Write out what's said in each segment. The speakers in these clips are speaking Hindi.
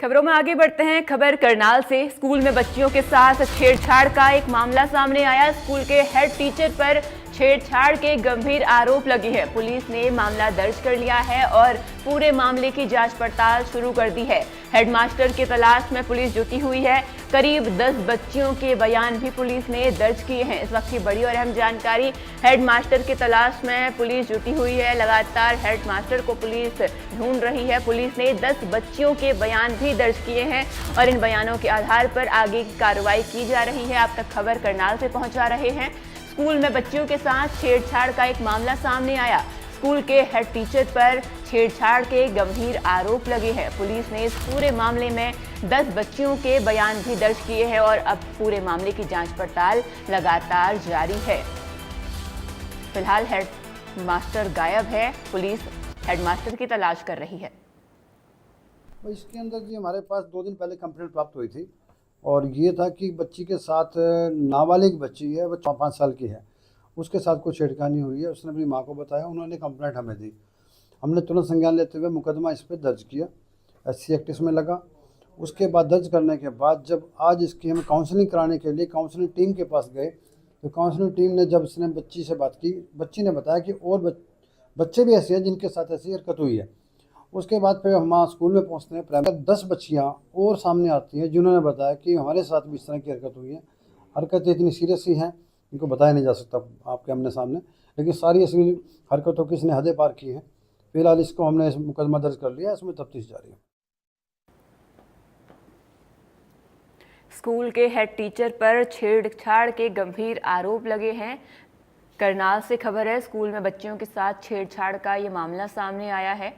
खबरों में आगे बढ़ते हैं। खबर करनाल से। स्कूल में बच्चियों के साथ छेड़छाड़ का एक मामला सामने आया। स्कूल के हेड टीचर पर छेड़छाड़ के गंभीर आरोप लगे हैं। पुलिस ने मामला दर्ज कर लिया है और पूरे मामले की जांच पड़ताल शुरू कर दी है। हेडमास्टर की तलाश में पुलिस जुटी हुई है। करीब 10 बच्चियों के बयान भी पुलिस ने दर्ज किए हैं। इस वक्त की बड़ी और अहम जानकारी, हेडमास्टर की तलाश में पुलिस जुटी हुई है। लगातार हेडमास्टर को पुलिस ढूंढ रही है। पुलिस ने 10 बच्चियों के बयान भी दर्ज किए हैं और इन बयानों के आधार पर आगे की कार्रवाई की जा रही है। आप तक खबर करनाल से पहुंचा रहे हैं। स्कूल में बच्चियों के साथ छेड़छाड़ का एक मामला सामने आया। स्कूल के हेड टीचर पर छेड़छाड़ के गंभीर आरोप लगे हैं। पुलिस ने इस पूरे मामले में 10 बच्चियों के बयान भी दर्ज किए हैं और अब पूरे मामले की जांच पड़ताल लगातार जारी है। फिलहाल हेडमास्टर गायब है। पुलिस हेडमास्टर की तलाश कर रही है। इसके अंदर जी हमारे पास 2 दिन पहले कंप्लेंट प्राप्त हुई थी और ये था कि बच्ची के साथ नाबालिग बच्ची है, वो 5 साल की है, उसके साथ कोई छेड़खानी हुई है। उसने अपनी माँ को बताया, उन्होंने कंप्लेंट हमें दी। हमने तुरंत संज्ञान लेते हुए मुकदमा इस पर दर्ज किया, SC एक्ट इसमें लगा। उसके बाद दर्ज करने के बाद जब आज इसकी हम काउंसलिंग कराने के लिए काउंसलिंग टीम के पास गए तो काउंसलिंग टीम ने जब इसने बच्ची से बात की, बच्ची ने बताया कि और बच्चे भी ऐसे हैं जिनके साथ ऐसी हरकत हुई है। उसके बाद फिर हम स्कूल में पहुंचते हैं। प्राइमरी 10 बच्चियां और सामने आती हैं जिन्होंने बताया कि हमारे साथ भी इस तरह की हरकत हुई है। हरकतें इतनी सीरियस ही हैं, इनको बताया नहीं जा सकता आपके आमने सामने, लेकिन सारी ऐसी हरकतों की इसने हदें पार की हैं। फिलहाल इसको हमने इस मुकदमा दर्ज कर लिया, इसमें तफ्तीश जारी है। स्कूल के हेड टीचर पर छेड़छाड़ के गंभीर आरोप लगे हैं। करनाल से खबर है। स्कूल में बच्चियों के साथ छेड़छाड़ का ये मामला सामने आया है।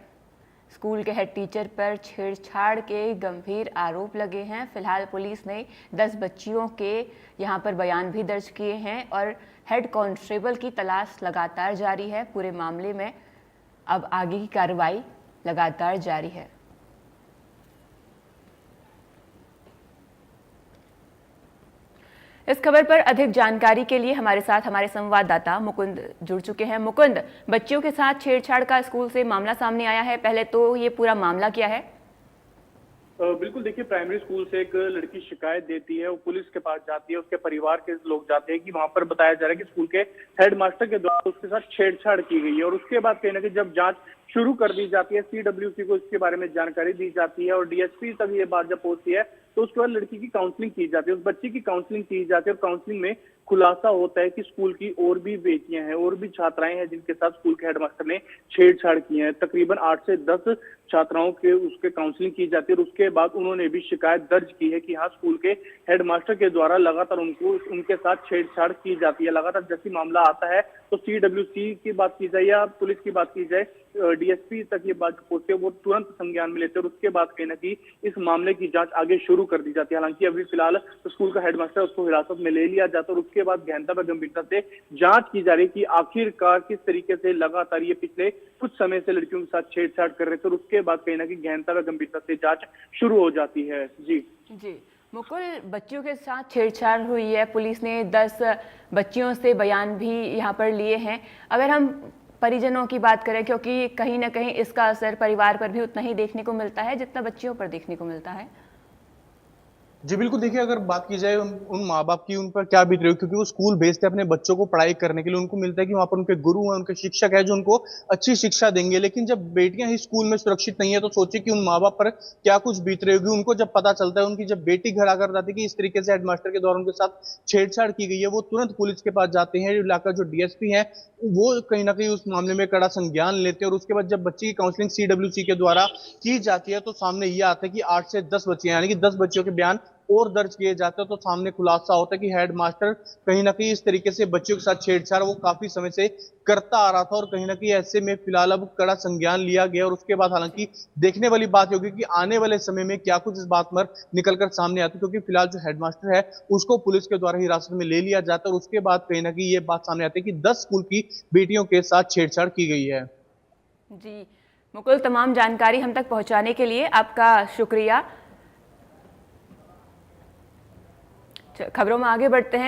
स्कूल के हेड टीचर पर छेड़छाड़ के गंभीर आरोप लगे हैं। फिलहाल पुलिस ने 10 बच्चियों के यहां पर बयान भी दर्ज किए हैं और हेड कांस्टेबल की तलाश लगातार जारी है। पूरे मामले में अब आगे की कार्रवाई लगातार जारी है। इस खबर पर अधिक जानकारी के लिए हमारे साथ हमारे संवाददाता मुकुंद जुड़ चुके हैं। मुकुंद, बच्चियों के साथ छेड़छाड़ का स्कूल से मामला सामने आया है, पहले तो ये पूरा मामला क्या है? बिल्कुल, देखिए, प्राइमरी स्कूल से एक लड़की शिकायत देती है, वो पुलिस के पास जाती है, उसके परिवार के लोग जाते हैं कि वहां पर बताया जा रहा है कि स्कूल के हेडमास्टर के द्वारा उसके साथ छेड़छाड़ की गई है। और उसके बाद कहीं ना कहीं जब जांच शुरू कर दी जाती है, CWC को इसके बारे में जानकारी दी जाती है और DSP तक ये बात जब पहुंचती है तो उसके बाद लड़की की काउंसलिंग की जाती है, उस बच्ची की काउंसलिंग की जाती है और काउंसलिंग में खुलासा होता है कि स्कूल की और भी बेटियां हैं और भी छात्राएं हैं जिनके साथ स्कूल के हेडमास्टर ने छेड़छाड़ की है। तकरीबन 8 से 10 छात्राओं के उसके काउंसलिंग की जाती है और उसके बाद उन्होंने भी शिकायत दर्ज की है कि हाँ, स्कूल के हेडमास्टर के द्वारा लगातार उनके साथ छेड़छाड़ की जाती है। लगातार जैसे मामला आता है तो CWC की बात की जाए या पुलिस की बात की जाए, DSP तक ये बात पहुंचती है, वो तुरंत संज्ञान में लेते हैं और उसके बाद कहीं ना कहीं इस मामले की जांच आगे शुरू कर दी जाती है। हालांकि अभी फिलहाल तो स्कूल का हेडमास्टर उसको हिरासत में ले लिया जाता है और उसके बाद गहनता व गंभीरता से जांच की जा रही है कि आखिरकार किस तरीके से लगातार ये पिछले कुछ समय से लड़कियों के साथ छेड़छाड़ कर रहे थे और उसके बाद कहीं ना कहीं गहनता व गंभीरता से जांच शुरू हो जाती है। जी मुकुल, बच्चियों के साथ छेड़छाड़ हुई है, पुलिस ने 10 बच्चियों से बयान भी यहाँ पर लिए हैं। अगर हम परिजनों की बात करें, क्योंकि कहीं ना कहीं इसका असर परिवार पर भी उतना ही देखने को मिलता है जितना बच्चियों पर देखने को मिलता है। जी बिल्कुल, देखिए, अगर बात की जाए उन माँ बाप की, उन पर क्या बीत रही हो, क्योंकि वो स्कूल भेजते हैं अपने बच्चों को पढ़ाई करने के लिए, उनको मिलता है कि वहां पर उनके गुरु हैं, उनके शिक्षक है जो उनको अच्छी शिक्षा देंगे। लेकिन जब बेटियां ही स्कूल में सुरक्षित नहीं है तो सोचिए कि उन माँ बाप पर क्या कुछ बीत रही होगी। उनको जब पता चलता है, उनकी जब बेटी घर आकर बताती है कि इस तरीके से हेडमास्टर के द्वारा उनके साथ छेड़छाड़ की गई है, वो तुरंत पुलिस के पास जाते हैं। इलाका जो DSP है वो कहीं ना कहीं उस मामले में कड़ा संज्ञान लेते हैं और उसके बाद जब बच्ची की काउंसलिंग CWC के द्वारा की जाती है तो सामने ये आता है कि 8 से 10 बच्चियां, यानी कि 10 बच्चियों के बयान और दर्ज किए जाते हैं। तो सामने खुलासा होता है कि हेडमास्टर कहीं ना कहीं इस तरीके से बच्चों के साथ छेड़छाड़ वो काफी समय से करता आ रहा था और कहीं ना कहीं ऐसे में फिलहाल अब कड़ा संज्ञान लिया गया। और उसके बाद हालांकि देखने वाली बात होगी कि आने वाले समय में क्या कुछ इस बात पर निकलकर सामने आती है, क्योंकि फिलहाल जो हेडमास्टर है उसको पुलिस के द्वारा हिरासत में ले लिया जाता है और उसके बाद कहीं ना कहीं ये बात सामने आती है कि 10 स्कूल की बेटियों के साथ छेड़छाड़ की गई है। जी मुकुल, तमाम जानकारी हम तक पहुंचाने के लिए आपका शुक्रिया। खबरों में आगे बढ़ते हैं।